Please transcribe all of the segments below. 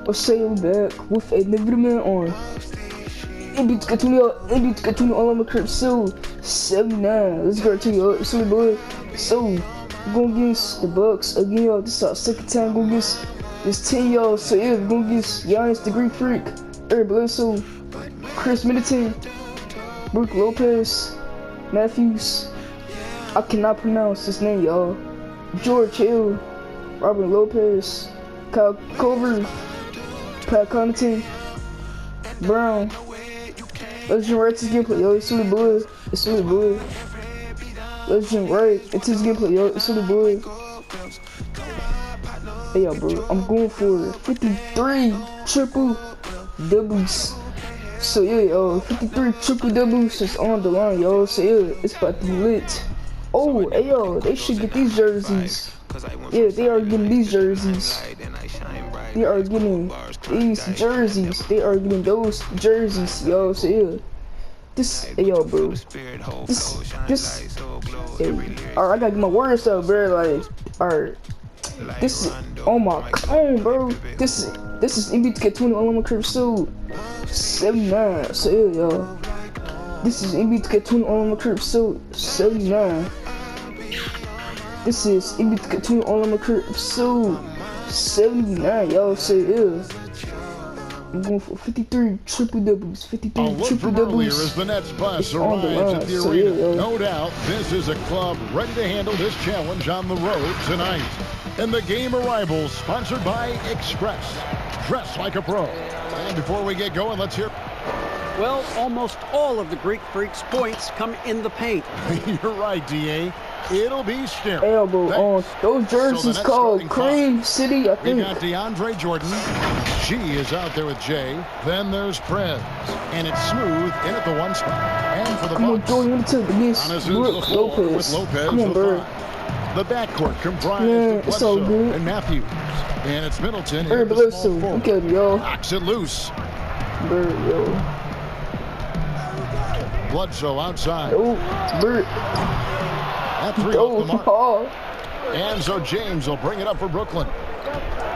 I'll say I'm back with another man on. In between all of my crib, so 79. Let's go to you, so boy. So we're going against the Bucks again, y'all. This is our second time going against this team, y'all. So yeah, we're going against Giannis the Greek Freak, Eric Bledsoe, Chris Middleton, Brook Lopez, Matthews. I cannot pronounce his name, y'all. George Hill, Robert Lopez, Kyle Culver, Pat Connaughton, Brown. Legend right to his gameplay, yo. It's really boy. It's really boy. Legend right into his gameplay, yo. It's really boy. Hey, yo, bro. I'm going for 53 triple doubles. So yeah, yo, 53 triple doubles is on the line, yo. So yeah, it's about to be lit. Oh, hey, yo, they should get these jerseys. Yeah, they are getting these jerseys. They are getting these jerseys. They are getting those jerseys, yo. So yeah, this, hey, yo, bro. This. Hey, alright, I gotta get my words up, bro. Like, alright. This is, oh my, come on, bro. This is NBA 20 on my crib, so 79. So yeah, yo. This is NBA 20 on my crib, so 79. This is NBA 20 on my crib, so 79, y'all. So yeah. I'm going for 53 triple doubles. 53 triple doubles. As the Nets bus arrives at the arena. Yeah, no doubt, this is a club ready to handle this challenge on the road tonight. And the game arrivals sponsored by Express. Dress like a pro. And before we get going, let's hear. Well, almost all of the Greek Freaks' points come in the paint. You're right, D.A. It'll be still. Elbow on. Those jerseys called Cream City, I think. We got DeAndre Jordan. G is out there with Jay. Then there's Prez. And it's Smooth in at the one spot. And for the Bucks, Brook Lopez. Come on, bro. The backcourt comprised of Bledsoe and Matthews. And it's Middleton. Hey, Bledsoe. Look at him, yo. Knocks it loose. Bird, yo. Bledsoe outside. Oh, Bird. At three off the mark. And so James will bring it up for Brooklyn.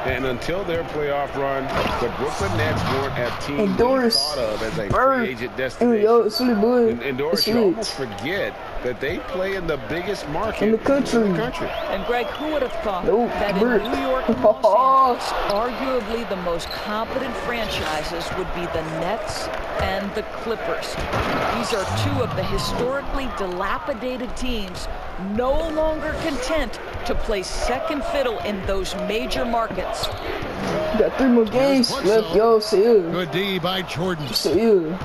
And until their playoff run, the Brooklyn Nets weren't a team thought of as a free agent destination. Yo, it's really good. And Doris, you almost forget that they play in the biggest market in the country. And Greg, who would have thought that in New York and Los Angeles, arguably the most competent franchises would be the Nets and the Clippers. These are two of the historically dilapidated teams no longer content to play second fiddle in those major markets. Got 3 more games left, yo. So yeah. Good D by Jordan. So yeah.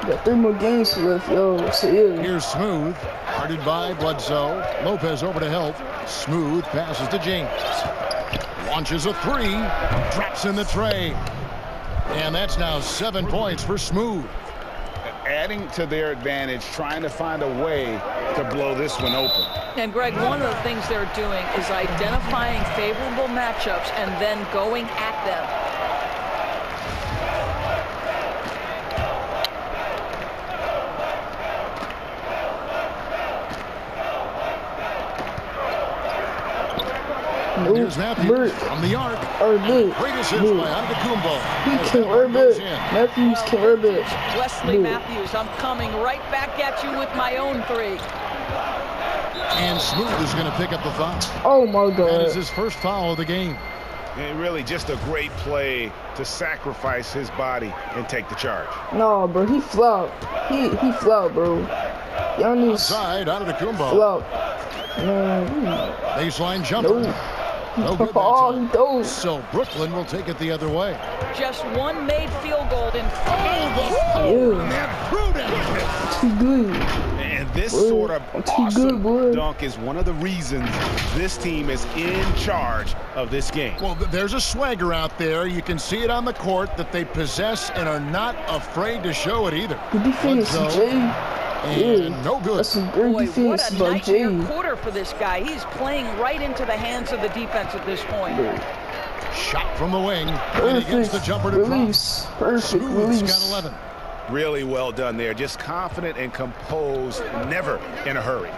Got 3 more games left, yo. So yeah. Here's Smooth, guarded by Bledsoe. Lopez over to help. Smooth passes to James. Launches a 3, drops in the tray. And that's now 7 points for Smooth. Adding to their advantage, trying to find a way to blow this one open. And Greg, one of the things they're doing is identifying favorable matchups and then going at them. Here's Matthews from the arc. Great assist by Antetokounmpo. He can earn it. Matthews can earn it. Wesley Matthews, I'm coming right back at you with my own 3. And Smooth is going to pick up the foul. Oh my God. That is his first foul of the game. And really just a great play to sacrifice his body and take the charge. No, bro, he flopped. He flopped, bro. Giannis outside, Antetokounmpo. Flopped. Baseline jumper. No good that time. So Brooklyn will take it the other way. Just one made field goal in too good. And this sort of awesome dunk is one of the reasons this team is in charge of this game. Well, there's a swagger out there. You can see it on the court that they possess and are not afraid to show it either. Good defense, Jay. And no good. That's some great defense by Jay. What a nightmare quarter for this guy. He's playing right into the hands of the defense at this point. Shot from the wing. Perfect against the jumper to release. Perfect release. Got 11. Really well done there. Just confident and composed, never in a hurry.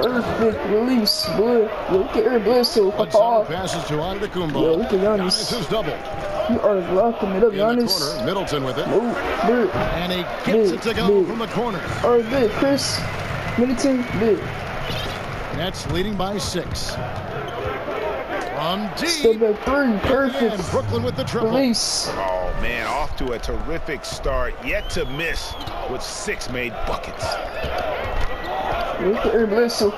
Perfect release, boy. Look at Eric Bledsoe. Bledsoe passes to Antetokounmpo. Yo, look at Giannis Giannis. is double. You are locking it up, In the Giannis. corner, Middleton with it. No, big. And he gets it to go from the corner. All right, big. Chris Middleton, big. Nets leading by 6. From deep. Step back 3, perfect. And Brooklyn with the triple. Release. Oh, man, off to a terrific start. Yet to miss with 6 made buckets. Look at Eric Bledsoe.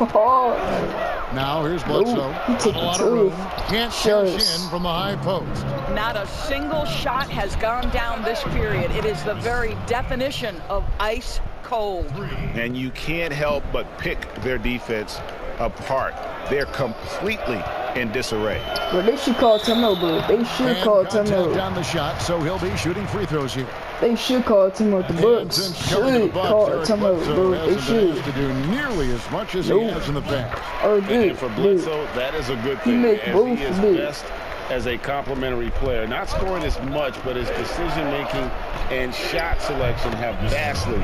Now here's Bledsoe. He took A lot the of room. two. Can't cash Shots. in from the high post. Not a single shot has gone down this period. It is the very definition of ice cold. And you can't help but pick their defense apart. They're completely in disarray. Bro, they should call timeout, bro. They should And call contact timeout. down the shot, so he'll be shooting free throws here. They should call timeout. The And Bucks since coming to the should Bucks, call Eric timeout, Bledsoe bro. They hasn't been should. asked to do nearly as much as he has in the past. All right, big. And for Big. Bledsoe, that is a good He thing. make As both he is big. best as a complementary player. Not scoring as much, but his decision-making and shot selection have vastly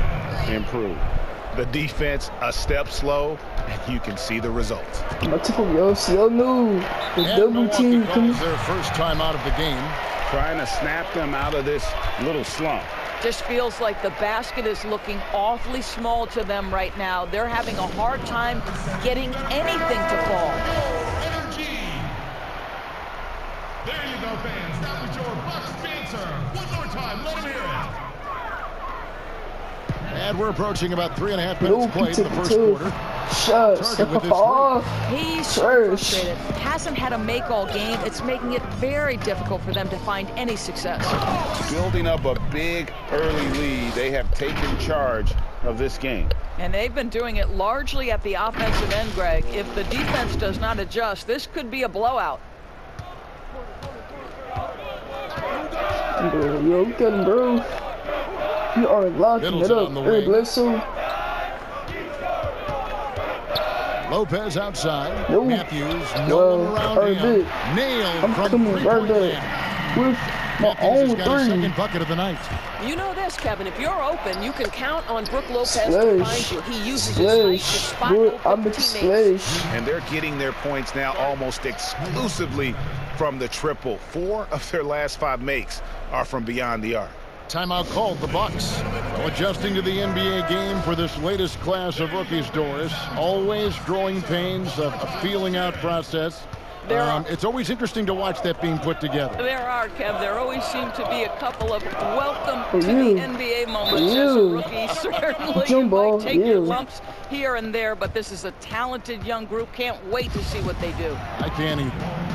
improved. The defense a step slow, and you can see the results. My tip of yo, so no. The And double Milwaukee team calls coming. their first time out of the game. Trying to snap them out of this little slump. Just feels like the basket is looking awfully small to them right now. They're having a hard time getting anything to fall. Energy. There you go, fans. That was your Bucks answer. One more time. Let them hear it. And we're approaching about 3.5 No, minutes he played in took the the first two. quarter. Shots. Target with this He's so Trash. frustrated. Hasn't had a make all game. It's making it very difficult for them to find any success. Building up a big early lead, they have taken charge of this game. And they've been doing it largely at the offensive end, Greg. If the defense does not adjust, this could be a blowout. Bro, yo, look at him, bro. You are locking it Middleton up. on the Eric wing. Bledsoe. Lopez outside. No. Matthews, no one around all right, him. big. Nailed I'm from coming right three-point there land. with my Matthews own has got his three. second bucket of the night. You know this, Kevin. If you're open, you can count on Brook Lopez to Splash. find you. He uses his height to Splash. spot Boy, open I'm a teammates. splash. And they're getting their points now almost exclusively from the triple. 4 of their last 5 makes are from beyond the arc. Timeout called the Bucks. Adjusting to the NBA game for this latest class of rookies, Doris. Always growing pains, a feeling out process. It's always interesting to watch that being put together. There are, Kev. There always seem to be a couple of welcome For to you. the NBA moments For as a you. rookie. Certainly, you Jumbo, might take your you. lumps here and there, but this is a talented young group. Can't wait to see what they do. I can't either.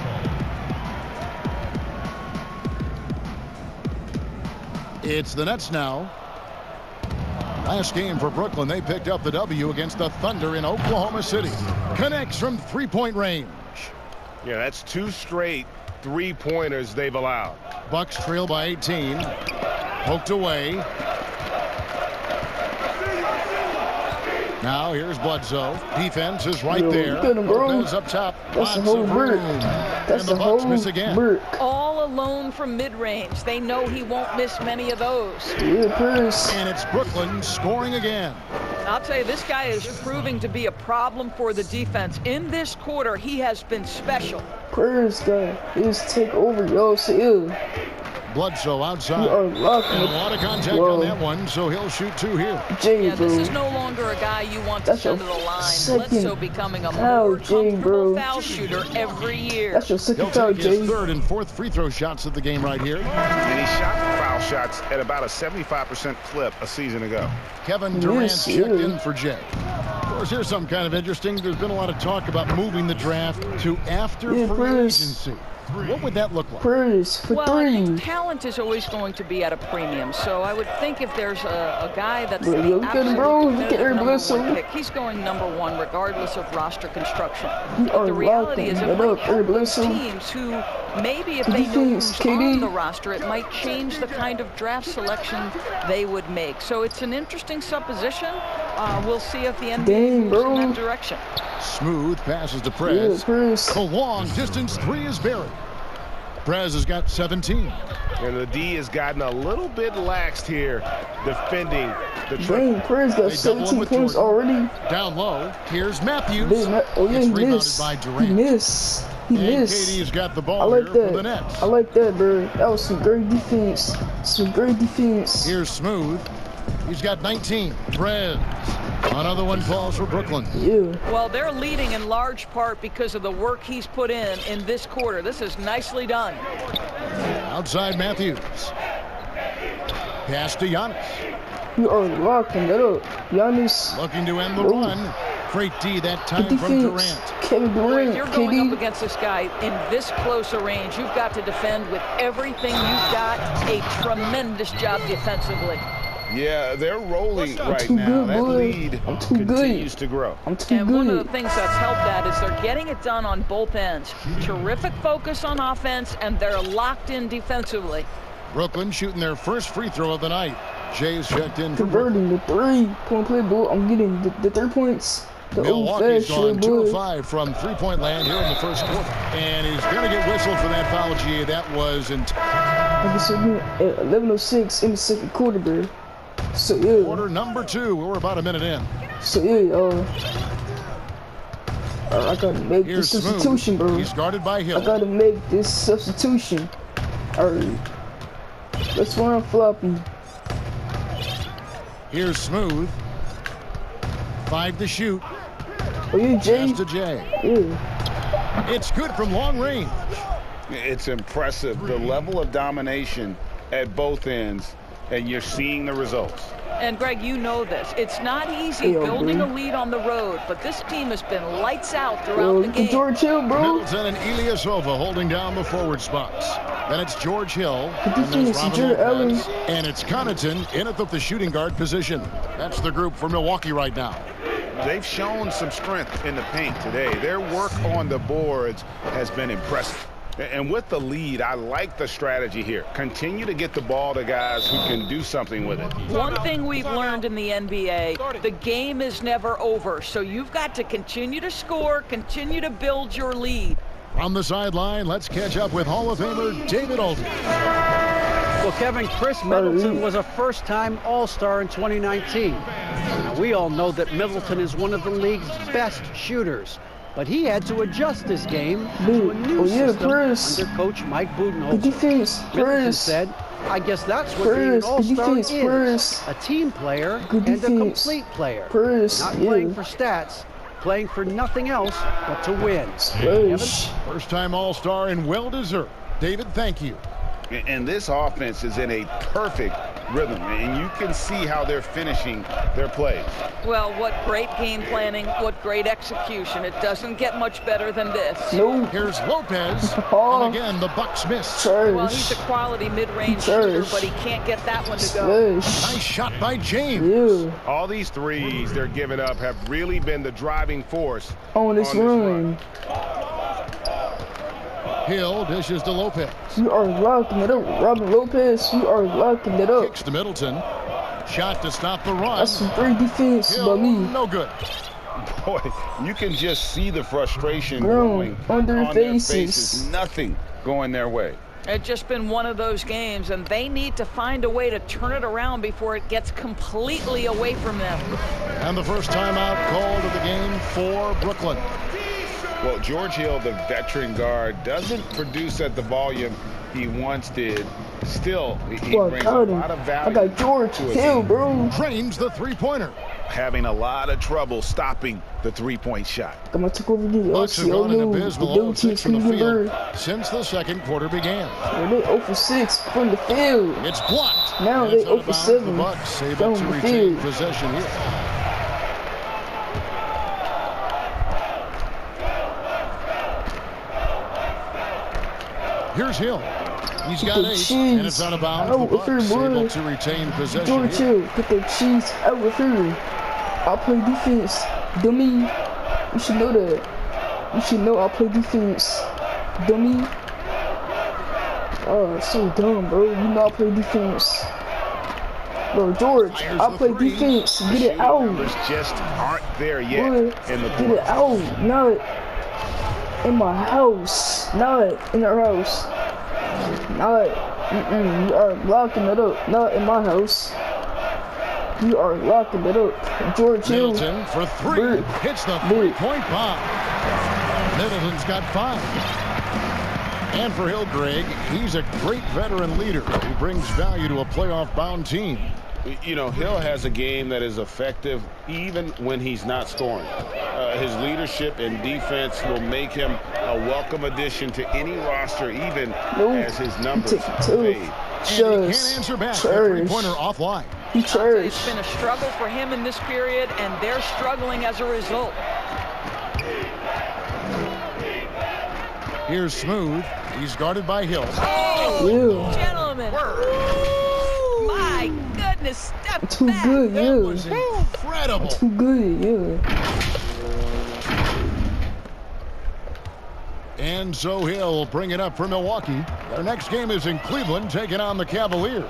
It's the Nets now. Last game for Brooklyn, they picked up the W against the Thunder in Oklahoma City. Connects from three-point range. Yeah, that's 2 straight 3-pointers they've allowed. Bucks trail by 18. Poked away. Now here's Bledsoe. Defense is right Yo, there. look at him, bro. Lopez up top. That's Lots a whole of brick. room. That's and the a Bucks whole miss again. brick. All alone from mid-range. They know he won't miss many of those. Yeah, Prince. And it's Brooklyn scoring again. I'll tell you, this guy is proving to be a problem for the defense. In this quarter, he has been special. Prince guy is take over, yo. So Bledsoe outside. you are locking And a it. lot of contact Whoa. on that one, so he'll shoot 2 here. Jay, Yeah, bro. this is no longer a guy you want to That's send to your the line. second Bledsoe becoming a foul, more Jay, comfortable bro. foul shooter every year. That's your He'll second foul, take his Jay. 3rd and 4th free throw shots of the game right here. And he shot foul shots at about a 75% clip a season ago. Kevin Durant Yes, checked yeah. in for Jay. Of course, here's something kind of interesting. There's been a lot of talk about moving the draft to after Yeah, free Bruce. agency. What would that look like? Prince for Well, I think 3. talent is always going to be at a premium. So I would think if there's a guy that's Bro, the look at him, bro. absolute Look at definitive Eric number Bledsoe. 1 pick, he's going number 1 regardless of roster construction. You But are the reality is locking it it might up, help Eric those Bledsoe. teams who maybe if What do they you know think, who's KD? on the roster, it might change the kind of draft selection they would make. So it's an interesting supposition. We'll see if the NBA Dang, moves bro. in that direction. Smooth passes to Yeah, Prez. Prince. A long distance 3 is buried. Perez has got 17. And the D has gotten a little bit laxed here defending the Dang, Perez got They double him 17 with points Jordan. already. Down low. Here's Matthews. Oh yeah, It's he rebounded missed. by He Durant. missed. He And missed. Katie's got the I ball like here for the that. Nets. I like that, bro. That was some great defense. Some great defense. Here's Smooth. He's got 19. Perez. Another one falls for Brooklyn. Yeah. Well, they're leading in large part because of the work he's put in this quarter. This is nicely done. Outside Matthews. Pass to Giannis. You are locking it up. Giannis. Looking to end the Ooh. run. Great D that Good time from defense. Durant. Kevin Boy, Durant. if you're going up KD. against this guy in this close a range, you've got to defend with everything you've got. A tremendous job defensively. Yeah, they're rolling right too now. good, That boy. lead I'm too good. continues to grow. I'm too And one of good. the things that's helped that is they're getting it done on both ends. Terrific focus on offense, and they're locked in defensively. Brooklyn shooting their first free throw of the night. Jay's checked in for Brooklyn. Converting the 3-point play, boy. I'm getting the 3 points. The Milwaukee's gone old-fashioned, 2 boy. of 5 from three-point land here in the first quarter. And he's going to get whistled for that foul, G. That was Like I said, at 11:06 in the second quarter, bro. So yeah. quarter number 2. We're about a minute in. So yeah, I gotta make Here's this substitution, Smooth. bro. He's guarded by Hill. I gotta make this substitution. Alright. Let's run floppy. Here's Smooth. 5 to shoot. Oh yeah, Jay. Pass to Jay. Yeah. It's good from long range. It's impressive, the level of domination at both ends, and you're seeing the results. And Greg, you know this. It's not easy Yo, building bro. a lead on the road, but this team has been lights out Yo, throughout the look at game. George Hill, bro. Middleton and Ilyasova holding down the forward spots. Then it's George Hill. Good And there's defense, Robin Jared Allen. Lopez. And it's Connaughton in at the shooting guard position. That's the group for Milwaukee right now. They've shown some strength in the paint today. Their work on the boards has been impressive. And with the lead, I like the strategy here. Continue to get the ball to guys who can do something with it. One thing we've learned in the NBA, the game is never over. So you've got to continue to score, continue to build your lead. On the sideline, let's catch up with Hall of Famer David Aldridge. Well, Kevin, Chris Middleton was a first-time All-Star in 2019. Now, we all know that Middleton is one of the league's best shooters, but he had to adjust his game to a new Oh, yeah, system Chris. under coach Mike Good Budenholzer. defense, Middleton Chris. said, I guess that's what being Chris, an good All-Star defense, is, Chris. a team player Good and a defense. complete player. Chris, Not yeah. playing for stats, playing for nothing else but to win. Kevin? Splash. First-time All-Star and well-deserved. David, thank you. And this offense is in a perfect rhythm, and you can see how they're finishing their plays. Well, what great game planning, what great execution. It doesn't get much better than this. No. Here's Lopez. Oh. And again, the Bucks miss. Well, he's Trash. a quality mid-range Trash. shooter, but he can't get that one to go. Splash. Nice shot by James. Yeah. All these threes they're giving up have really been the driving force On this run. Hill dishes to Lopez. You are locking it up. Robin Lopez, you are locking it up. Kicks to Middleton. Shot to stop the run. That's some great defense Hill, by me. no good. Boy, you can just see the frustration Growing growing on their their faces. faces. Nothing going their way. It's just been one of those games, and they need to find a way to turn it around before it gets completely away from them. And the first timeout called of the game for Brooklyn. Well, George Hill, the veteran guard, doesn't produce at the volume he once did. Still, he Well, brings a got him. lot of I value. got George to a Hill, team. bro. Drains the three-pointer. Having a lot of trouble stopping the three-point shot. I'm gonna take over the Bucks have gone an abysmal double 0-6 team from the Cleveland field since the second quarter began. Bird. They 0 for 6 from the field. It's blocked. Now And they it's out 0 of for bounds. 7 The Bucks able down to the retain field. possession here. Here's Hill. He's got 8, and it's out of bounds. Oh, The Bucks boy. able to retain possession George here. Hill, put that cheese out with her. I play defense, dummy. You should know that. You should know I play defense, dummy. Oh, so dumb, bro. You know I play defense. Bro, George, Fires I the play three. defense. Get it Shooting out. numbers just aren't there yet Boy, in the get it out. Not in my house. Not in our house. Not, you are locking it up. Not in my house. You are locking it up. George Hill. Middleton for three. Bird. Hits the Bird. three-point bomb. Middleton's got 5. And for Hill, Greg, he's a great veteran leader who brings value to a playoff-bound team. You know, Hill has a game that is effective even when he's not scoring. His leadership and defense will make him a welcome addition to any roster, even as his numbers fade. And he can't answer back. Three-pointer offline. It's been a struggle for him in this period, and they're struggling as a result. Here's Smooth. He's guarded by Hill. Oh, gentlemen. My goodness, step Too back. good, That yeah. was incredible. Too good, yeah. And so Hill will bring it up for Milwaukee. Their next game is in Cleveland, taking on the Cavaliers.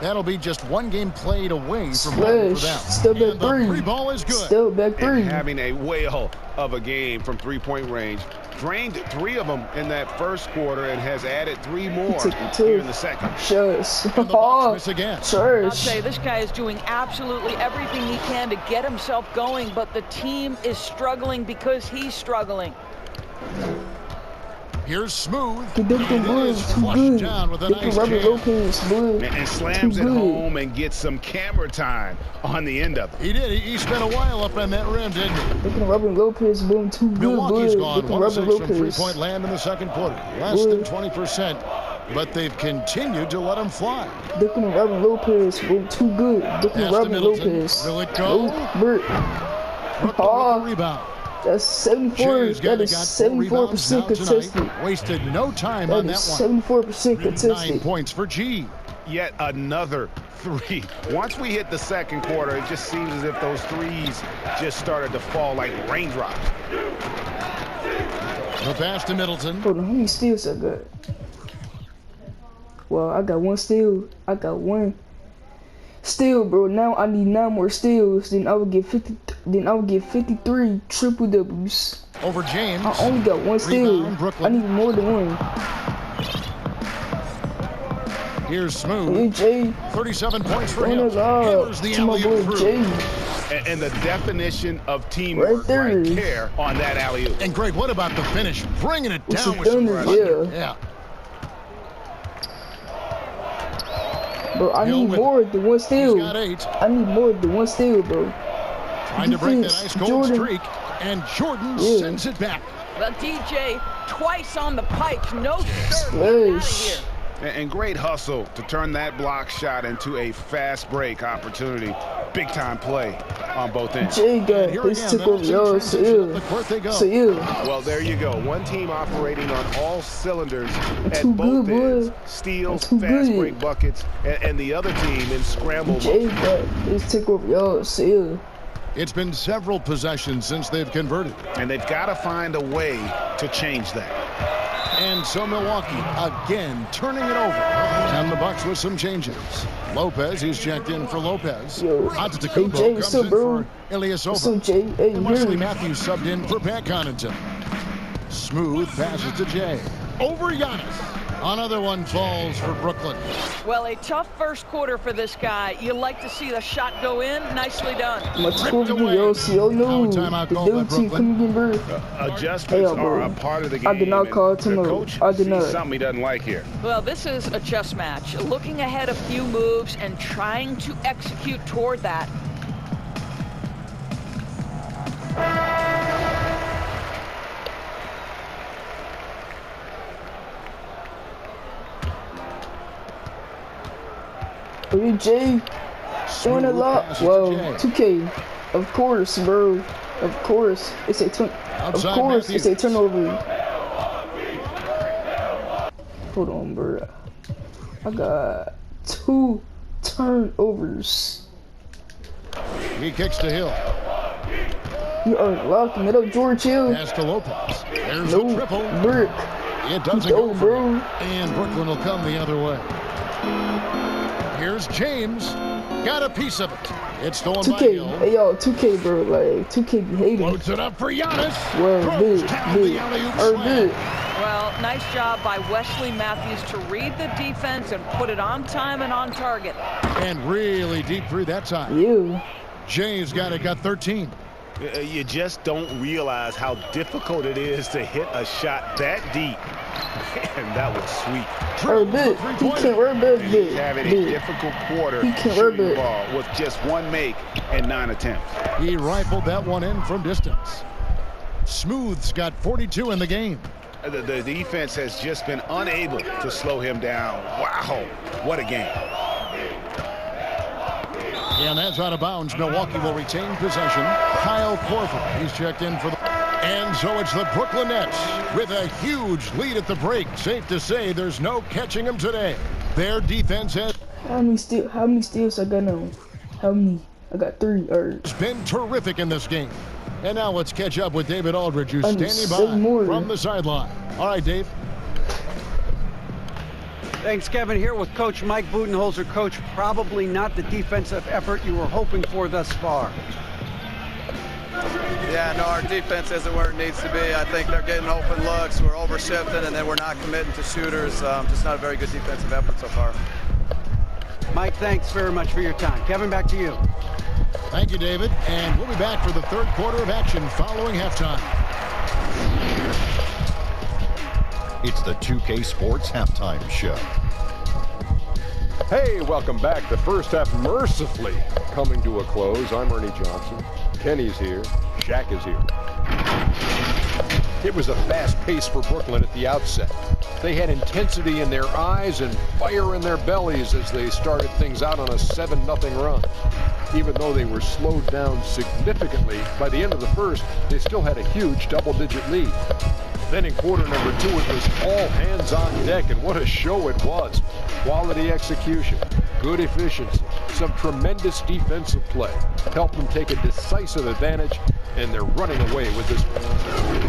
That'll be just one game played away from home for them. Still back And the 3. free ball is good. Still back 3. And having a whale of a game from three-point range. Drained 3 of them in that first quarter and has added 3 more here in the second. Shush. And the Bucks miss again. I'll say this guy is doing absolutely everything he can to get himself going, but the team is struggling because he's struggling. Here's Smooth. It is flushed down with a nice jam. And slams it home and gets some camera time on the end of it. He did. He spent a while up on that rim, didn't he? They can Robin Lopez boom too good. Milwaukee's gone They can 1 of 6 Robin from Lopez. three-point land in the second quarter. Less than 20%. But they've continued to let him fly. They can Robin Lopez boom too good. They can Pass to Robin Middleton. Lopez. Will it go? Bert. Brooklyn with the rebound. That's 74. That is 74% contested. Wasted no time That on that is one. 74% 9 contested. points for G. Yet another 3. Once we hit the second quarter, it just seems as if those threes just started to fall like raindrops. The pass to Middleton. Hold on, how many steals I got? Well, I got 1 steal. I got 1 steal, bro. Now I need 9 more steals. Then I would get 50. Then I would get 53 triple doubles. Over James. I only got 1 steal. Rebound, Brooklyn. I need more than 1. Here's Smooth. Hey Jay. 37 points for Oh him. my God. Hammers the To my alley-oop boy through. Jay. And the definition of teamwork Right there. there on that alley-oop. And Greg, what about the finish? Bringing it It's down a with some thunder, thunder. yeah. Yeah. Bro, I Hill need with- more than 1 He's steal. got 8. I need more than 1 steal, bro. Trying to break that Defense, ice cold Jordan. streak. And Jordan Yeah. sends it back. Well, DJ, twice on the pipes. No, sir. Get out of Splash. here. And great hustle to turn that block shot into a fast break opportunity. Big time play on both ends. Jay And got here his again, took over Middleton y'all. transition up the court they go. So yeah. Well, there you go. One team operating on all cylinders at Too both good, boy. ends. Steals, Too fast good. break buckets, and the other team in scramble Jay mode. got his took over y'all. So yeah. It's been several possessions since they've converted. And they've got to find a way to change that. And so Milwaukee again turning it over. And the Bucks with some changes. Lopez, he's checked in for Lopez. Yo. Antetokounmpo Hey, Jay, comes what's up, in bro? for Ilyasova. What's up, Jay? Hey, And Wesley here. Matthews subbed in for Pat Connaughton. Smooth passes to Jay. Over Giannis. Another one falls for Brooklyn. Well, a tough first quarter for this guy. You like to see the shot go in. Nicely done. My took over y'all. So y'all Now a know timeout the called by double team Brooklyn. couldn't get bro. Adjustments Hey, are bro. a part of the game. I did not and call the timeout. coach I did sees not. something he doesn't like here. Well, this is a chess match. Looking ahead a few moves and trying to execute toward that. Hey, Jay. Doing a lot. Pass to Whoa, Jay. 2K. Of course, bro. Of course. It's a turn. Of Outside course, it's a Matthews. turnover. Hold on, bro. I got 2 turnovers. He kicks to Hill. You are locking it up, George Hill. Pass to Lopez. There's No, a triple. Brick. It doesn't No, go for bro. him. And Brooklyn will come the other way. Here's James. Got a piece of it. It's stolen by 2K. Hill. Hey, yo, 2K, bro. Like, 2K be hating. Loads it up for Giannis. Well, Throws big, down big. the alley-oop Or slam. big. Well, Well, nice job by Wesley Matthews to read the defense and put it on time and on target. And really deep through that time. You. Jay's got 13. You just don't realize how difficult it is to hit a shot that deep. And that was sweet. He can't rub it. He's having a difficult quarter shooting the ball with just one make and 9 attempts. He rifled that one in from distance. Smooth's got 42 in the game. The defense has just been unable to slow him down. Wow, what a game. And that's out of bounds. Milwaukee will retain possession. Kyle Korver, he's checked in for the... And so it's the Brooklyn Nets with a huge lead at the break. Safe to say there's no catching them today. Their defense has... How many steals I got now? How many? I got 3. It's been terrific in this game. And now let's catch up with David Aldridge, who's standing by from the sideline. All right, Dave. Thanks, Kevin. Here with Coach Mike Budenholzer. Coach, probably not the defensive effort you were hoping for thus far. Yeah, no, our defense isn't where it needs to be. I think they're getting open looks. We're overshifting, and then we're not committing to shooters. Just not a very good defensive effort so far. Mike, thanks very much for your time. Kevin, back to you. Thank you, David. And we'll be back for the third quarter of action following halftime. It's the 2K Sports Halftime Show. Hey, welcome back. The first half mercifully coming to a close. I'm Ernie Johnson. Kenny's here. Shaq is here. It was a fast pace for Brooklyn at the outset. They had intensity in their eyes and fire in their bellies as they started things out on a 7-0 run. Even though they were slowed down significantly, by the end of the first, they still had a huge double-digit lead. Then in quarter number 2, it was all hands on deck, and what a show it was. Quality execution, good efficiency, some tremendous defensive play helped them take a decisive advantage, and they're running away with this one.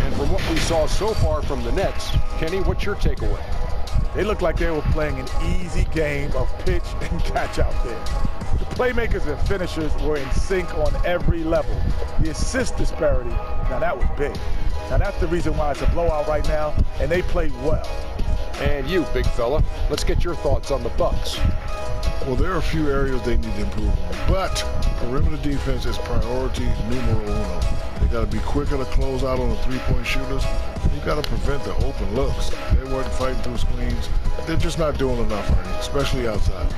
And from what we saw so far from the Nets, Kenny, what's your takeaway? They looked like they were playing an easy game of pitch and catch out there. The playmakers and finishers were in sync on every level. The assist disparity, now that was big. Now that's the reason why it's a blowout right now, and they played well. And you, big fella, let's get your thoughts on the Bucks. Well, there are a few areas they need to improve on, but perimeter defense is priority numero uno. They got to be quicker to close out on the three-point shooters. You got to prevent the open looks. They weren't fighting through screens. They're just not doing enough, Ernie, especially outside.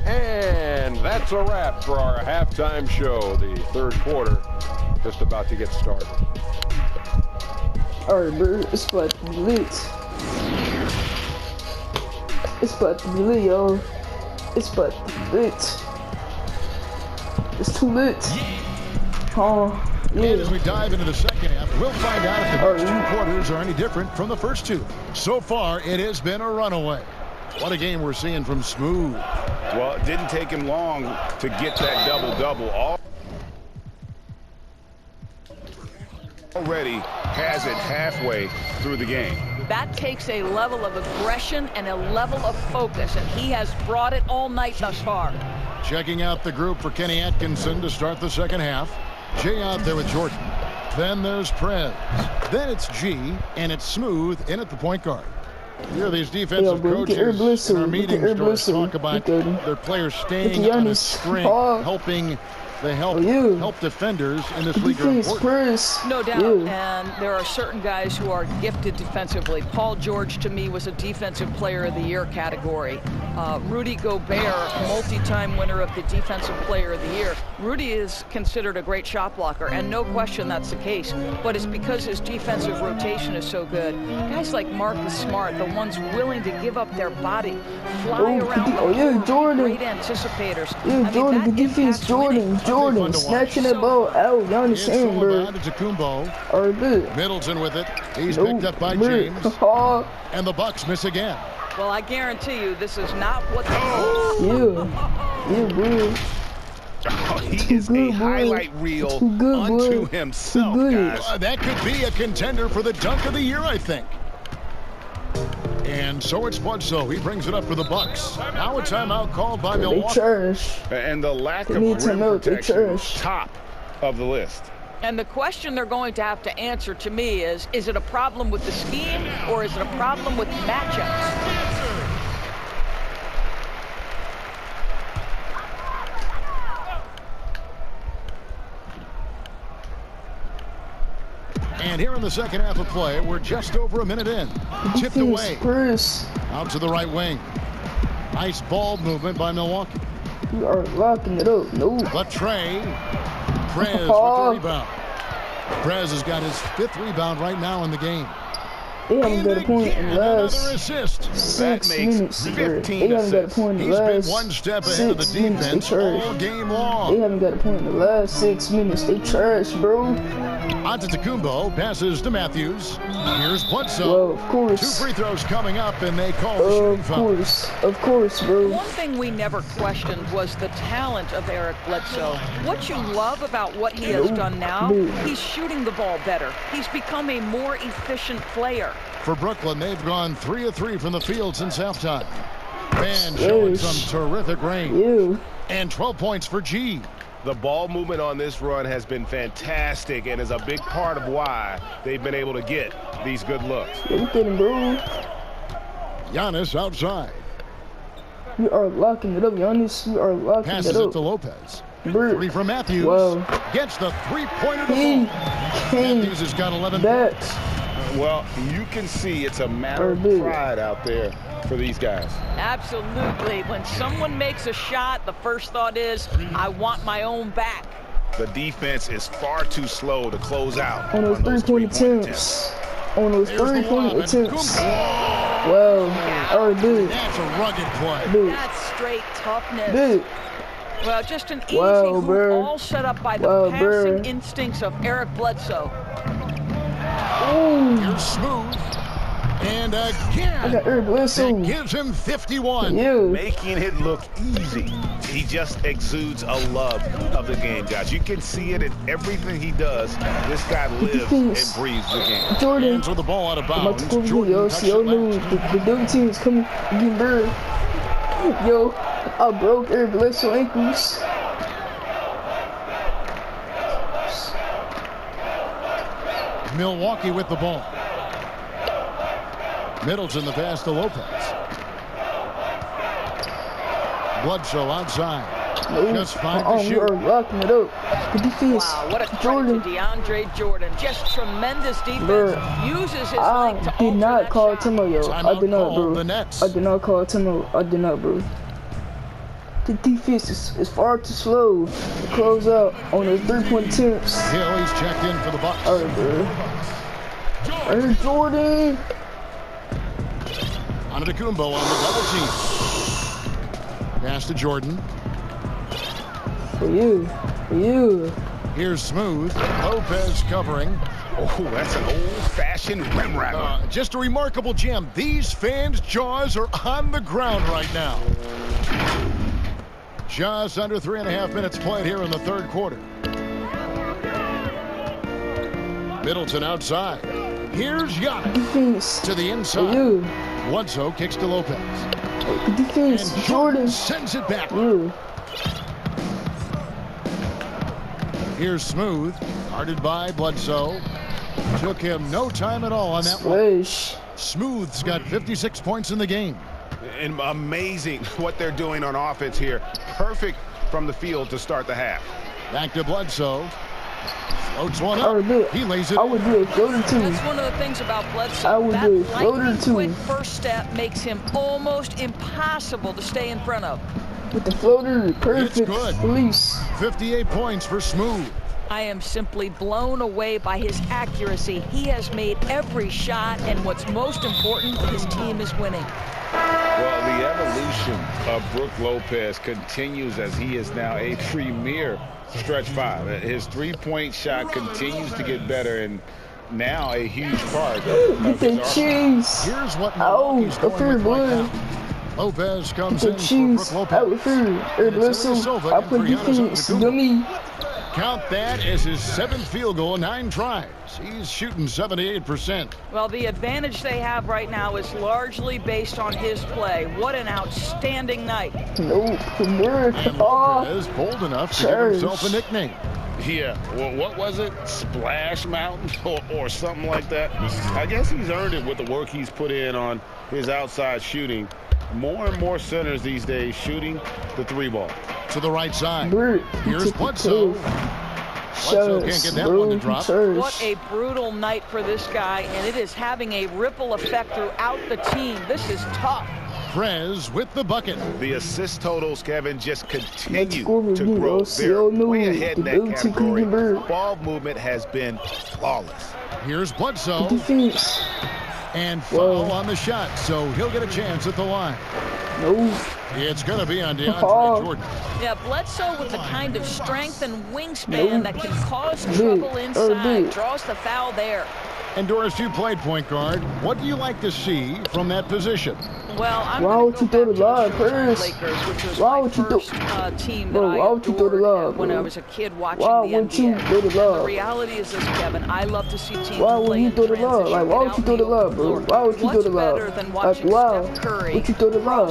And that's a wrap for our halftime show. The third quarter just about to get started. Alright, bro, it's about to be lit. It's about to be lit, y'all. It's about to be lit. It's too lit. And as we dive into the second half, we'll find out if the next 2 quarters are any different from the first 2. So far, it has been a runaway. What a game we're seeing from Smooth. Well, it didn't take him long to get that double-double. Already has it halfway through the game. That takes a level of aggression and a level of focus, and he has brought it all night thus far. Checking out the group for Kenny Atkinson to start the second half. Jay out there with Jordan. Then there's Prez. Then it's G, and it's Smooth in at the point guard. Here, these defensive coaches in our meetings talk about their players staying on a string, helping help defenders in this league are important. No doubt, and there are certain guys who are gifted defensively. Paul George, to me, was a Defensive Player of the Year category. Rudy Gobert, multi-time winner of the Defensive Player of the Year. Rudy is considered a great shot blocker, and no question that's the case, but it's because his defensive rotation is so good. Guys like Marcus Smart, the ones willing to give up their body, fly around the Jordan. great anticipators. Jordan, the defense, Jordan, snatching that ball out. Y'all understand, bro? Middleton with it. He's picked up by James. And the Bucks miss again. Well, I guarantee you, this is not what they bro. Oh, he is a highlight reel unto himself, guys. That could be a contender for the dunk of the year, I think. And so it's Bledsoe. He brings it up for the Bucks. Now a timeout called by Milwaukee. And the lack of rim protection is top of the list. And the question they're going to have to answer to me is it a problem with the scheme or is it a problem with matchups? And here in the second half of play, we're just over a minute in. Chipped away. Out to the right wing. Nice ball movement by Milwaukee. We are locking it up. No. But Trey. Prez with the rebound. Prez has got his 5th rebound right now in the game. They haven't got a point in the last another assist. 6 minutes. They haven't got a point in the last He's been one step ahead of the defense all game long. They haven't got a point in the last 6 minutes. They trash, bro. Antetokounmpo passes to Matthews. Here's Bledsoe. Well, of course. 2 free throws coming up, and they call the shooting foul. Of course, bro. One thing we never questioned was the talent of Eric Bledsoe. What you love about what he has done now, he's shooting the ball better. He's become a more efficient player. For Brooklyn, they've gone 3 of 3 from the field since halftime. And showing some terrific range. And 12 points for G. The ball movement on this run has been fantastic and is a big part of why they've been able to get these good looks. Look at him, bro. Giannis outside. We are locking it up, Giannis. We are locking Passes it up. Passes it to Lopez. Bro. 3 from Matthews. Wow. Gets the 3-pointer to fall. Matthews has got 11 points. Well, you can see it's a matter of pride out there for these guys. Absolutely. When someone makes a shot, the first thought is, I want my own back. The defense is far too slow to close out on those three-point attempts. On those three-point attempts. Well, dude. That's a rugged play. Dude. That's straight toughness. Dude. Well, just an easy hoop, all set up by the passing instincts of Eric Bledsoe. Oh. Here's Smooth. And again, that gives him 51. Making it look easy. He just exudes a love of the game, guys. You can see it in everything he does. This guy lives and breathes the game. Jordan. With the ball out of bounds. The double team is coming. Getting bird. Yo, I broke Eric Bledsoe ankles. Milwaukee with the ball. Middleton the pass to Lopez. Bledsoe outside. Just 5 to shoot. We are locking it up. The defense. Wow, what a credit to DeAndre Jordan. Just tremendous defense. Uses his length to did not call Timo, yo. I did not, bro. The Nets. I did not call Timo. I did not, bro. The defense is far too slow to close out on those 3-point attempts. Hill, he's checked in for the Bucks. All right, bro. Hey, Jordan. Antetokounmpo on the double team. Pass to Jordan. For you. Here's Smooth. Lopez covering. Oh, that's an old-fashioned rim wrapper. Just a remarkable gem. These fans' jaws are on the ground right now. Just under 3.5 minutes played here in the third quarter. Middleton outside. Here's Giannis to the inside. Bledsoe kicks to Lopez. Defense, and Jordan sends it back. Here's Smooth, guarded by Bledsoe. Took him no time at all on that one. Smooth's got 56 points in the game. And amazing what they're doing on offense here. Perfect from the field to start the half. Back to Bledsoe. Floats one up. He lays it. I would do a floater too. That's one of the things about Bledsoe. I would do a floater too. Quick first step makes him almost impossible to stay in front of. With the floater, perfect release. 58 points for Smooth. I am simply blown away by his accuracy. He has made every shot, and what's most important, his team is winning. Well, the evolution of Brook Lopez continues as he is now a premier stretch five. His three-point shot continues to get better, and now a huge part of his arsenal. Here's what Milwaukee's going with right now. Lopez comes in for Brook Lopez. I put defense, dummy. Count that as his 7th field goal, 9 tries. He's shooting 78%. Well, the advantage they have right now is largely based on his play. What an outstanding night. No, and Lopez bold enough to give himself a nickname. Yeah, well, what was it? Splash Mountain or something like that? I guess he's earned it with the work he's put in on his outside shooting. More and more centers these days shooting the 3-ball. To the right side. Here's Bledsoe. Bledsoe can't get that one to drop. What a brutal night for this guy, and it is having a ripple effect throughout the team. This is tough. Prez with the bucket. The assist totals, Kevin, just continue to grow. They're way ahead in that category. Ball movement has been flawless. Here's Bledsoe. And foul on the shot, so he'll get a chance at the line. No. It's going to be on DeAndre Jordan. Yeah, Bledsoe with the kind of strength and wingspan that can cause trouble inside. Draws the foul there. And Doris, you played point guard. What do you like to see from that position? Well, I'm why would you throw the lob, Chris? Why would you team that I adored when I was a kid watching the NBA. Why would you throw the lob? The reality is this, Kevin. I love to see teams why would play you in throw the lob? Like, why would you throw the lob, bro? Why would you throw the lob? Like, wow. Would you throw the lob?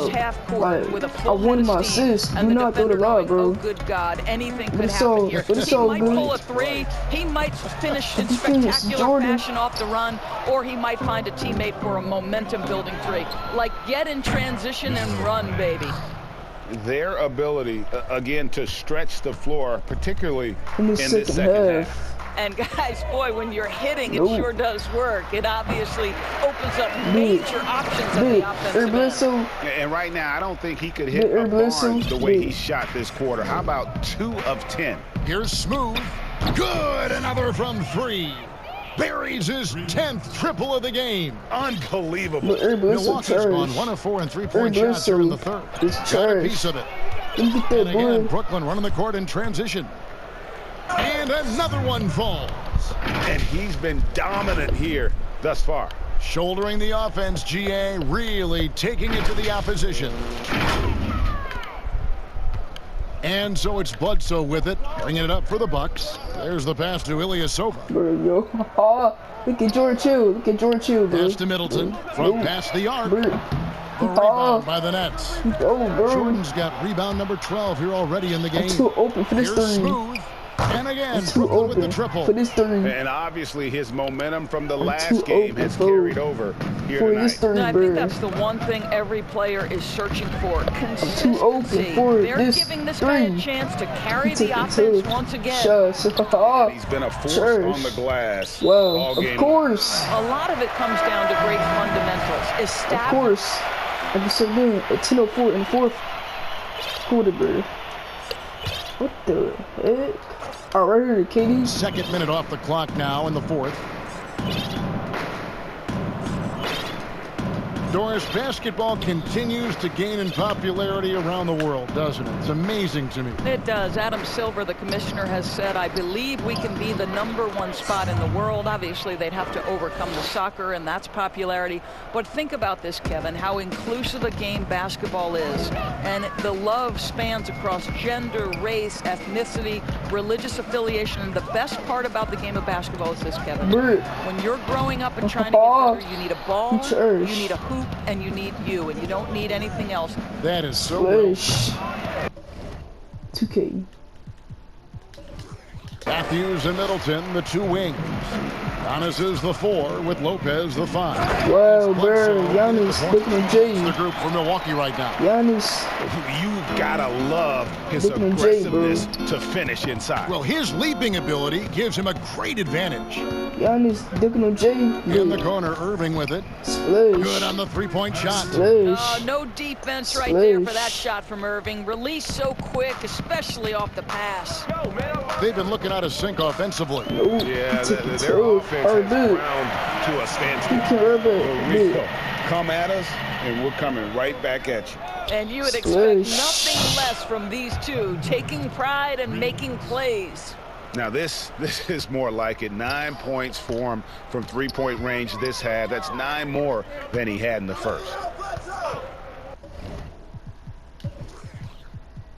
Like, I won my assist. Do not throw the lob, bro. Oh, good God. Anything could happen here. He might pull a three. He might finish in spectacular fashion off the run, or he might find a teammate for a momentum-building three. Like, get in transition and run, baby. Their ability, again, to stretch the floor, particularly in this second half. And guys, boy, when you're hitting, it sure does work. It obviously opens up major options at the offensive end. And right now, I don't think he could hit a barn the way he shot this quarter. How about 2 of 10? Here's Smooth. Good, another from 3. Buries his 10th triple of the game. Unbelievable. Milwaukee's gone 1 of 4 in 3-point shots here in the third. Got a piece of it. And again, Brooklyn running the court in transition. And another one falls. And he's been dominant here thus far. Shouldering the offense, GA really taking it to the opposition. And so it's Bledsoe with it, bringing it up for the Bucks. There's the pass to Ilyasova. Look at George Hill. Look at George Hill, bro. Pass to Middleton. Front pass the arc. The rebound by the Nets. Jordan's got rebound number 12 here already in the game. Too open for this Here's Smooth. And again, Brooklyn with the triple. For this three. And obviously his momentum from the last game has carried over here tonight. And I think that's the one thing every player is searching for. Consistency. They're giving this guy a chance to carry the offense once again. He's been a force on the glass all game. Of course. A lot of it comes down to great fundamentals. Of course. Like I said, man, at 10:04 in the fourth quarter, bro. What the heck? All right, here, KD. Second minute off the clock now in the fourth. Doris, basketball continues to gain in popularity around the world, doesn't it? It's amazing to me. It does. Adam Silver, the commissioner, has said, I believe we can be the #1 spot in the world. Obviously, they'd have to overcome the soccer, and that's popularity. But think about this, Kevin, how inclusive a game basketball is. And the love spans across gender, race, ethnicity, religious affiliation. And the best part about the game of basketball is this, Kevin. When you're growing up and trying to get better, you need a ball, you need a hoop, and you need you, and you don't need anything else. That is so real. 2K. Matthews and Middleton, the 2 wings. Giannis is the 4 with Lopez the 5. Wow, bro. Giannis looking at Jay. The group for Milwaukee right now. Giannis. You gotta love his aggressiveness to finish inside. Well, his leaping ability gives him a great advantage. Giannis looking at Jay. In the corner, Irving with it. Splash. Good on the 3-point shot. No defense right there for that shot from Irving. Release so quick, especially off the pass. They've been looking out of sync offensively. Yeah, their offense has ground to a standstill. We'll come at us, and we're coming right back at you. And you would expect nothing less from these two, taking pride and making plays. Now this is more like it. 9 points for him from 3-point range this half. That's 9 more than he had in the first.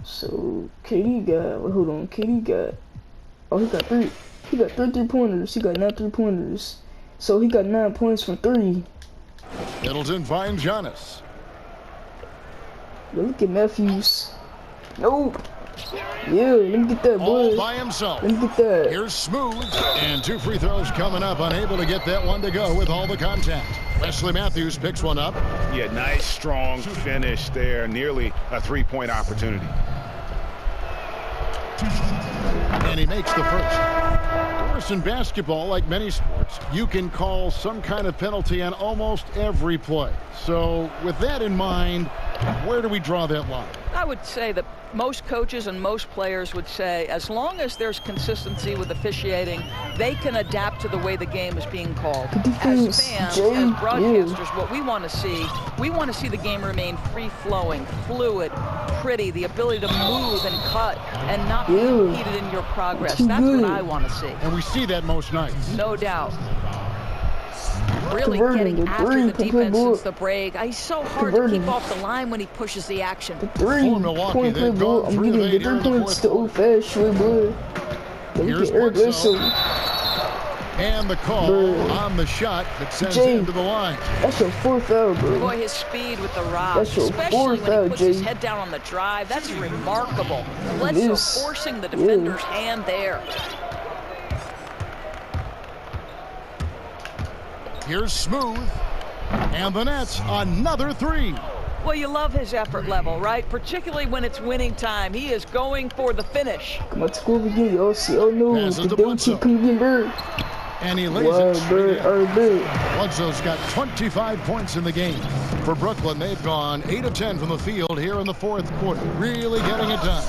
So KD got, hold on, KD got, oh, he got 3 3-pointers. He got 9 3-pointers. So he got 9 points from 3. Middleton finds Giannis. Look at Matthews. Nope. Yeah, let me get that, boy. All by himself. Let me get that. Here's Smooth. And 2 free throws coming up. Unable to get that one to go with all the contact. Wesley Matthews picks one up. Yeah, nice, strong finish there. Nearly a three-point opportunity. And he makes the first. Of course, in basketball, like many sports, you can call some kind of penalty on almost every play. So with that in mind, where do we draw that line? I would say that most coaches and most players would say as long as there's consistency with officiating, they can adapt to the way the game is being called. As fans, as broadcasters, what we want to see the game remain free-flowing, fluid, pretty, the ability to move and cut and not be impeded in your progress. That's what I want to see. And we see that most nights. No doubt. Really getting after the defense since the break. He's so hard to keep off the line when he pushes the action. For Milwaukee, they've gone through the 3 points to old fashioned, boy. Here's Bledsoe. And the call on the shot that sends him to the line. That's your 4th foul, bro. Boy, his speed with the rock, that's your especially 4th when foul, he puts his head down on the drive. That's remarkable. Bledsoe forcing the defender's hand there. Here's Smooth. And the Nets, another 3. Well, you love his effort level, right? Particularly when it's winning time. He is going for the finish. Come on, school again, y'all. See, oh no, the don't come again, bird. And he lays it straight in. Bledsoe's got 25 points in the game. For Brooklyn, they've gone 8 of 10 from the field here in the 4th quarter. Really getting it done.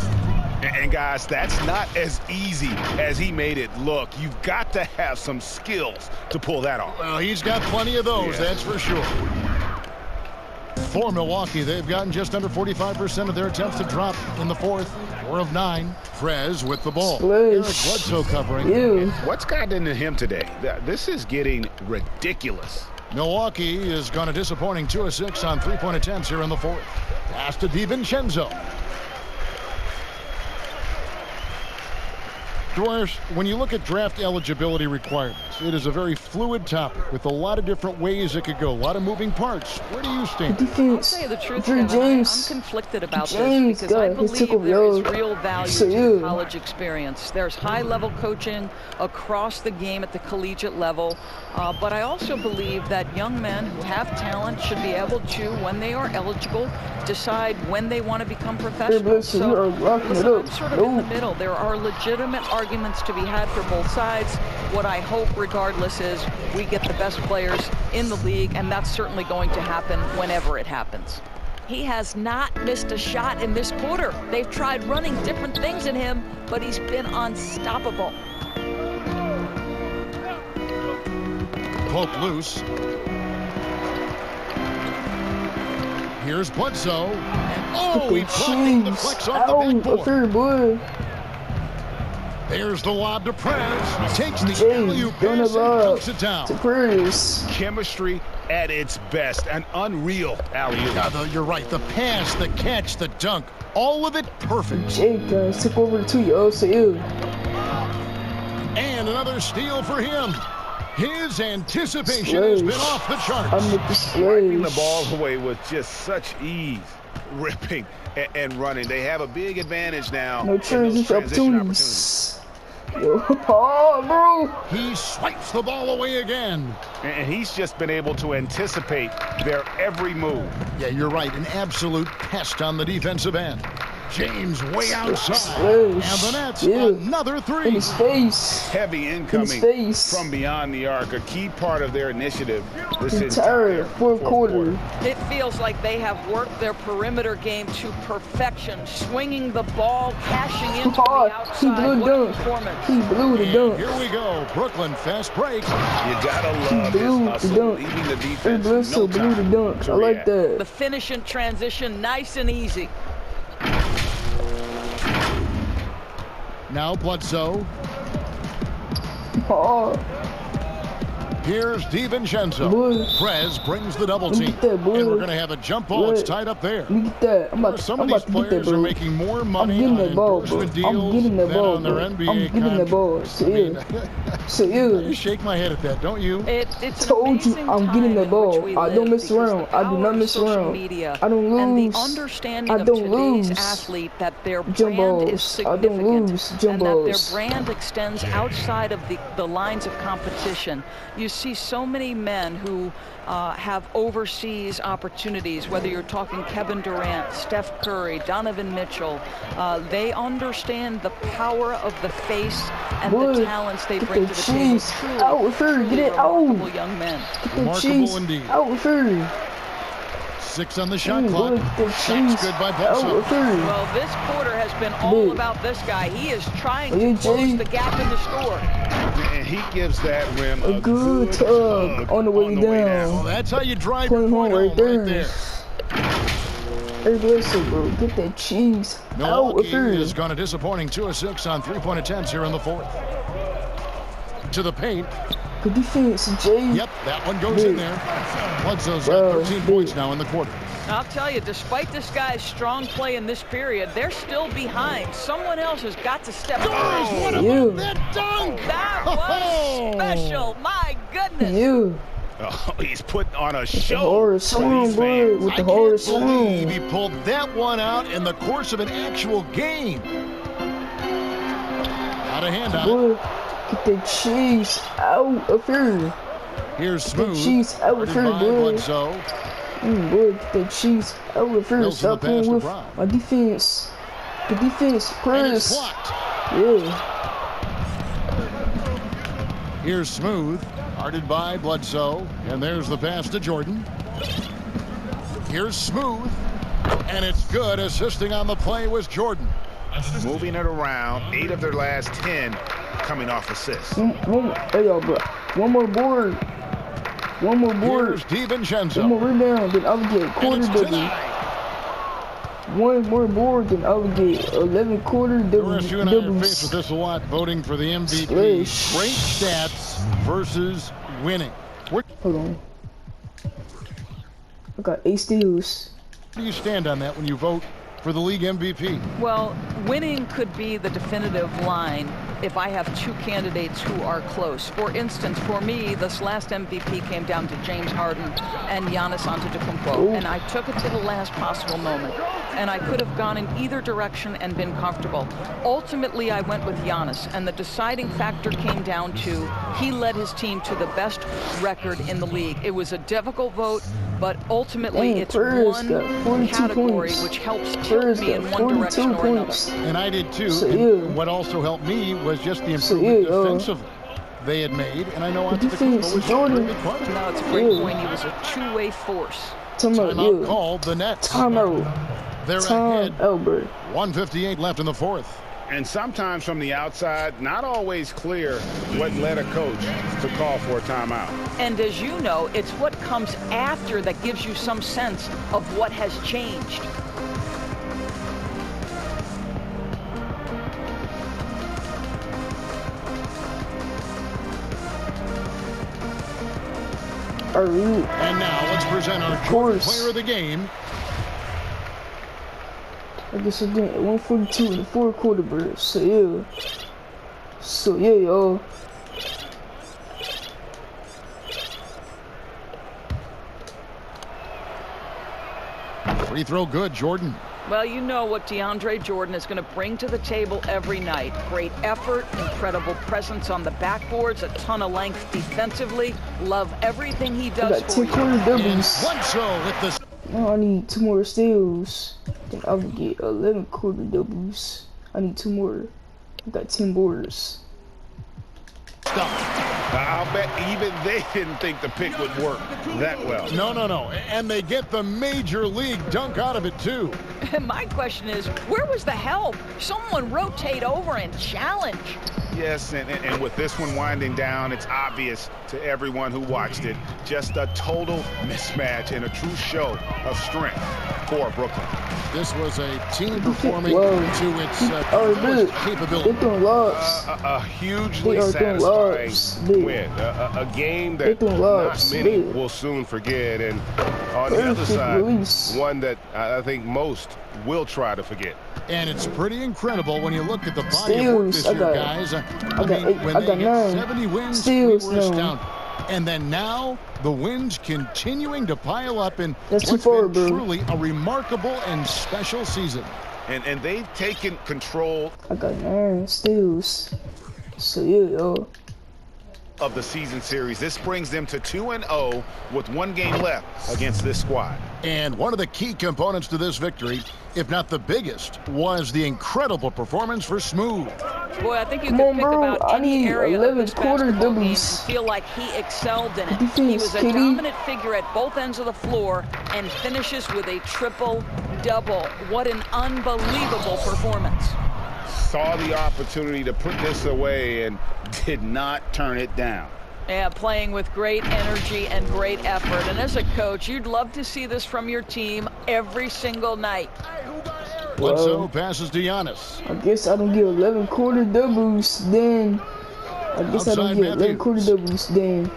And guys, that's not as easy as he made it look. You've got to have some skills to pull that off. Well, he's got plenty of those, that's for sure. For Milwaukee, they've gotten just under 45% of their attempts to drop in the 4th. 4 of 9. Prez with the ball. Eric Bledsoe covering. What's gotten into him today? This is getting ridiculous. Milwaukee is gone a disappointing 2 of 6 on 3-point attempts here in the 4th. Pass to DiVincenzo. Dwayne, when you look at draft eligibility requirements, it is a very fluid topic with a lot of different ways it could go, a lot of moving parts. Where do you stand? I'll tell you the truth, Kevin, I'm conflicted about this because I believe there is real value to college experience. There's high-level coaching across the game at the collegiate level, but I also believe that young men who have talent should be able to, when they are eligible, decide when they want to become professionals. So, listen, I'm sort of in the middle. There are legitimate arguments to be had for both sides. What I hope, regardless, is we get the best players in the league, and that's certainly going to happen whenever it happens. He has not missed a shot in this quarter. They've tried running different things in him, but he's been unstoppable. Poke loose. Here's Bledsoe. And he blocked the flex off the backboard. There's the lob to Prez. Takes the alley-oop pass and dunks it down. Chemistry at its best. An unreal alley-oop. Yeah, you're right. The pass, the catch, the dunk. All of it perfect. Jake took over to you. So you. And another steal for him. His anticipation has been off the charts. Wiping the ball away with just such ease. Ripping and running. They have a big advantage now. No transition opportunities. Oh, bro. He swipes the ball away again. And he's just been able to anticipate their every move. Yeah, you're right. An absolute pest on the defensive end. James way outside. And the Nets, another 3. In his face. Heavy incoming from beyond the arc. A key part of their initiative this entire 4th quarter. It feels like they have worked their perimeter game to perfection. Swinging the ball, cashing in from the outside. What a performance. He blew the dunk. Here we go. Brooklyn fast break. You gotta love his hustle, leaving the defense no time. Blew the dunk. I like that. The finish in transition, nice and easy. Now Bledsoe. Oh. Here's DiVincenzo. Prez brings the double team. And we're going to have a jump ball. It's tied up there. Get that. Some of these players are making more money on endorsement deals than on their NBA contracts. I'm getting that ball. So yeah. I shake my head at that, don't you? It's Told you I'm getting the ball. I don't mess around. I do not mess around. I don't lose. And the understanding I of don't today's lose. athlete that their Jump brand is balls. I significant don't lose. Jump and that their balls. brand extends outside of the lines of competition. You see so many men who have overseas opportunities, whether you're talking Kevin Durant, Steph Curry, Donovan Mitchell. They understand the power of the face and the talents they bring to the table. Truly remarkable young men. Remarkable indeed. Out with her. 6 on the shot clock. Shots good by Bledsoe. Well, this quarter has been all about this guy. He is trying to close the gap in the score. And he gives that rim a good tug on the way down. Well, that's how you drive your point home right there. Hey, listen, bro, get that cheese out with her. Milwaukee has gone a disappointing 2 of 6 on 3-point attempts here in the 4th. To the paint. Good defense, Jay. Yep, that one goes in there. Bledsoe's got 13 points now in the quarter. I'll tell you, despite this guy's strong play in this period, they're still behind. Someone else has got to step up. What about that dunk? That was special. My goodness. Oh, he's put on a show. Horace Sloan, boy, with the Horace Sloan. He pulled that one out in the course of an actual game. Out of hand on it. Get the cheese out of here. Here's Smooth. Get the cheese out of here, boy. Boy, get the cheese out of here. Stop playing with my defense. The defense, press. Yeah. Here's Smooth. Guarded by Bledsoe. And there's the pass to Jordan. Here's Smooth. And it's good. Assisting on the play was Jordan. Moving it around. 8 of their last 10 coming off assists. Hey, y'all, bro. One more board. One more board. Here's DiVincenzo. One more rebound, then I would get quarter double. One more board, then I would get 11 quarter doubles. You and I are faced with this a lot, voting for the MVP. Great stats versus winning. Hold on. I got 8 steals. Where do you stand on that when you vote for the league MVP? Well, winning could be the definitive line if I have 2 candidates who are close. For instance, for me, this last MVP came down to James Harden and Giannis Antetokounmpo, and I took it to the last possible moment. And I could have gone in either direction and been comfortable. Ultimately, I went with Giannis, and the deciding factor came down to he led his team to the best record in the league. It was a difficult vote, but ultimately it's one category which helps tilt me in one direction or another. And I did too. And what also helped me was just the improvement defensively they had made, and I know Antetokounmpo was a really big part of it. No, it's a great point. He was a two-way force. Timeout called the Nets. They're ahead. 1:58 left in the 4th. And sometimes from the outside, not always clear what led a coach to call for a timeout. And as you know, it's what comes after that gives you some sense of what has changed. And now let's present our Jordan player of the game. I guess I did 142 in the 4th quarter, bro. So yeah, y'all. Free throw good, Jordan. Well, you know what DeAndre Jordan is going to bring to the table every night. Great effort, incredible presence on the backboards, a ton of length defensively. Love everything he does for you. Now I need 2 more steals. Then I would get 11 quarter doubles. I need 2 more. I got 10 boards. I'll bet even they didn't think the pick would work that well. No. And they get the major league dunk out of it, too. My question is, where was the help? Someone rotate over and challenge. Yes, and with this one winding down, it's obvious to everyone who watched it. Just a total mismatch and a true show of strength for Brooklyn. This was a team performing to its fullest capability. They're doing lobs. A hugely satisfying win. A game that not many will soon forget. And on the other side, one that I think most will try to forget. And it's pretty incredible when you look at the body of work this year, guys. I got 8. When I they got hit 9. 70 wins, Steals, we were no. astounded. And then now, the wins continuing to pile up in That's what's too far, been bro. truly a remarkable and special season. And they've taken control. I got 9 steals. So yeah, yo. Of the season series. This brings them to 2-0 with 1 game left against this squad. And one of the key components to this victory, if not the biggest, was the incredible performance for Smooth. Boy, I think you Come could on, pick bro. about I any need area of 11 this quarter basketball game and doubles. feel like he excelled in it. Defense, He was a KD. dominant figure at both ends of the floor and finishes with a triple-double. What an unbelievable performance. Saw the opportunity to put this away and did not turn it down. Yeah, playing with great energy and great effort. And as a coach, you'd love to see this from your team every single night. Bledsoe passes to Giannis. I guess I don't get 11 quarter doubles then. I guess I don't get 11 quarter doubles then.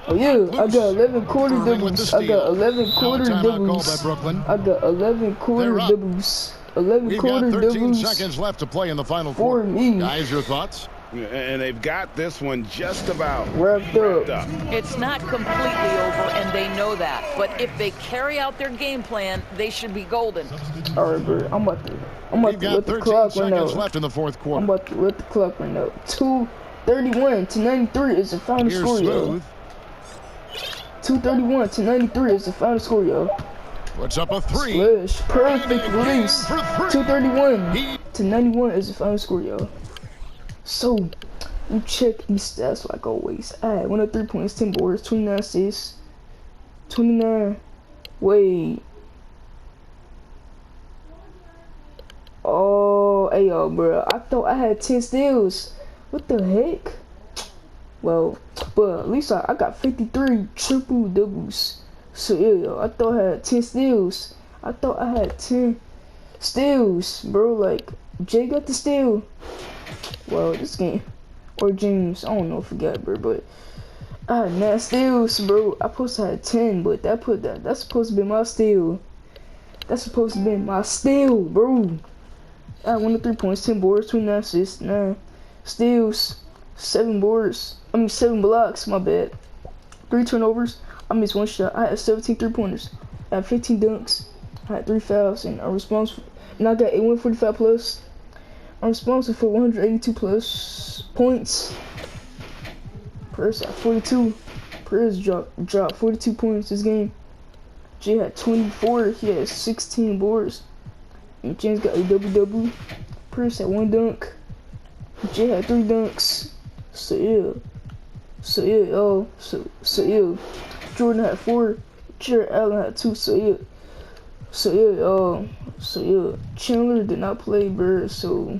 Oh yeah, I got 11 quarter doubles. I got 11 quarter doubles. I got 11 quarter doubles. 11 quarter We've got 13 doubles seconds left to play in the final for quarter. me. Guys, your thoughts? Yeah, and they've got this one just about wrapped up. It's not completely over, and they know that. But if they carry out their game plan, they should be golden. All right, bro. I'm about to let the clock run out. Left in the fourth quarter. I'm about to let the clock run out. 231 to 93 is the final score, yo. 231 to 93 is the final score, yo. What's up a 3? Splash. Perfect release. 231 to 91 is the final score, yo. So, we check these stats like always. Alright, 103 points, 10 boards, 29 assists, 29. Wait. Oh, hey, yo, bro. I thought I had 10 steals. What the heck? Well, but at least I got 53 triple doubles. So, yeah, yo, I thought I had 10 steals. I thought I had 10 steals, bro. Like, Jay got the steal. Well, this game, or James, I don't know, forgot, bro, but I had 9 steals, bro. I supposed to have 10, but that's supposed to be my steal. That's supposed to be my steal, bro. I had 103 points, 10 boards, 29 assists, 9 steals, 7 blocks, my bad. 3 turnovers, I missed 1 shot. I had 17 3-pointers. I had 15 dunks. I had 3 fouls, and I'm responsible. And I got a 145 plus. I'm responsible for 182 plus points. Perez at 42. Perez dropped 42 points this game. Jay had 24. He had 16 boards. And James got a double-double. Perez had 1 dunk. Jay had 3 dunks. So yeah. Jordan had 4. Jared Allen had 2. So yeah, Chandler did not play, bro. So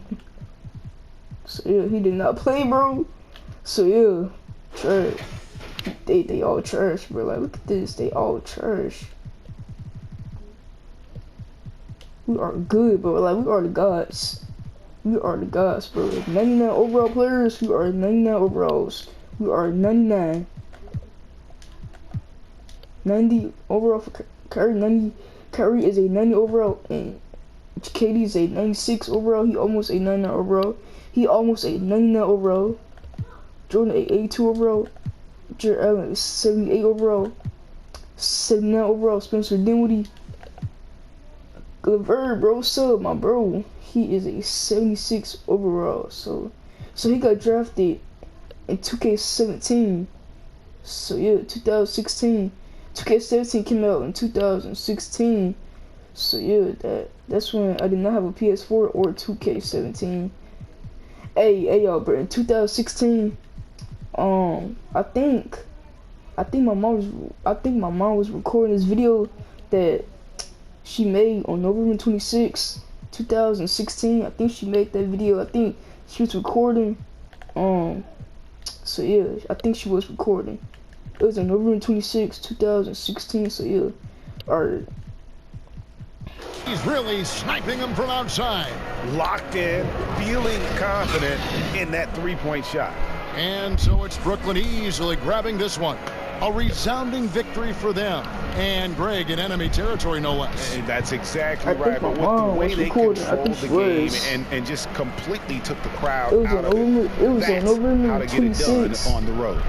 yeah, he did not play, bro. So yeah, trash. They all trash, bro. Like, look at this, they all trash. We are good, bro. Like, we are the gods. We are the gods, bro. 99 overall players. We are 99 overalls. We are 99. 90 overall for Kyrie. 90. Kyrie is a 90 overall, and KD is a 96 overall. He almost a 99 overall. He almost a 99 overall. Jordan a 82 overall. Jared Allen is 78 overall. 79 overall. Spencer Dinwiddie. LeVert, bro, sub my bro. He is a 76 overall. So he got drafted in 2K17. So yeah, 2016. 2K17 came out in 2016. So yeah, that's when I did not have a PS4 or 2K17. Hey y'all, bro, in 2016, I think my mom was recording this video that she made on November 26, 2016. I think she made that video. I think she was recording. So yeah, I think she was recording. It was on November 26, 2016, so yeah. Alright. He's really sniping them from outside. Locked in, feeling confident in that 3-point shot. And so it's Brooklyn easily grabbing this one. A resounding victory for them. And Greg in enemy territory, no less. And that's exactly right. But with the way they controlled the game and just completely took the crowd out of it, that's how to get it done on the road.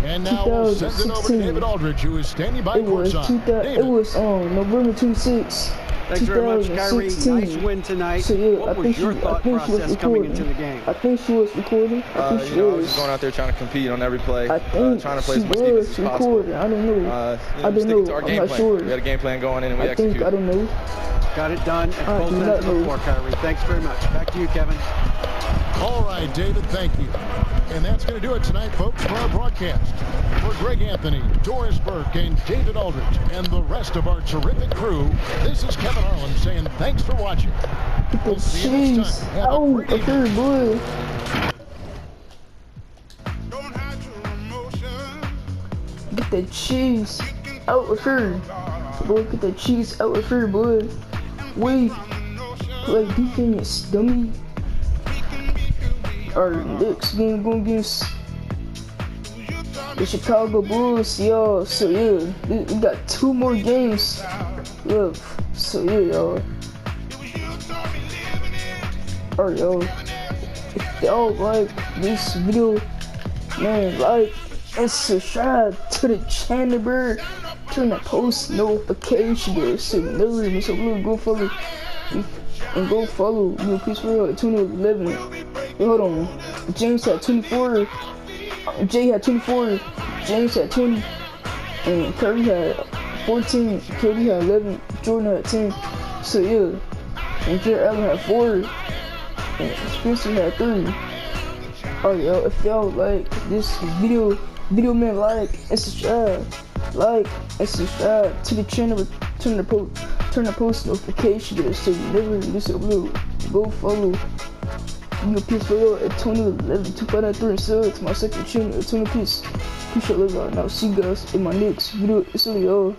And now we'll send it over to David Aldridge, who is standing by courtside. It was November 26. Thanks very much, Kyrie. Nice win tonight. So, yeah, what was your thought process coming into the game? I think she was recording. I think I was just going out there trying to compete on every play. I think trying to play as much defense as possible. I don't know. I don't know. I'm not sure. We had a game plan going in and we executed. I don't know. Got it done at both ends of the floor, Kyrie. Thanks very much. Back to you, Kevin. All right, David, thank you. And that's going to do it tonight, folks, for our broadcast. For Greg Anthony, Doris Burke, and David Aldridge, and the rest of our terrific crew, this is Kevin Harlan saying thanks for watching. We'll see you next time. Have a great evening. Boy. Get that cheese out of here. Boy, get that cheese out of here, boy. Wait. Play defense, dummy. Our next game going against the Chicago Bulls, y'all. So yeah, we got 2 more games left. So yeah, y'all. Alright, y'all. If y'all like this video, man, like and subscribe to the channel, bro. Turn that post notification bell so you never miss a video. Go follow and go follow Real Peace World at 2011. Hold on. James had 24. Jay had 24. James had 20. And Curry had 14. KD had 11. Jordan had 10. So yeah. And Jared Allen had 4. And Spencer had 3. Alright, y'all. If y'all like this video, man, like and subscribe. Like and subscribe to the channel. Turn the post notification bell so you never miss a video. Go follow Real Peace World at 2011 253 and sub to my second channel at 20 Peace. Appreciate it, y'all. Now see you guys in my next video. It's really all.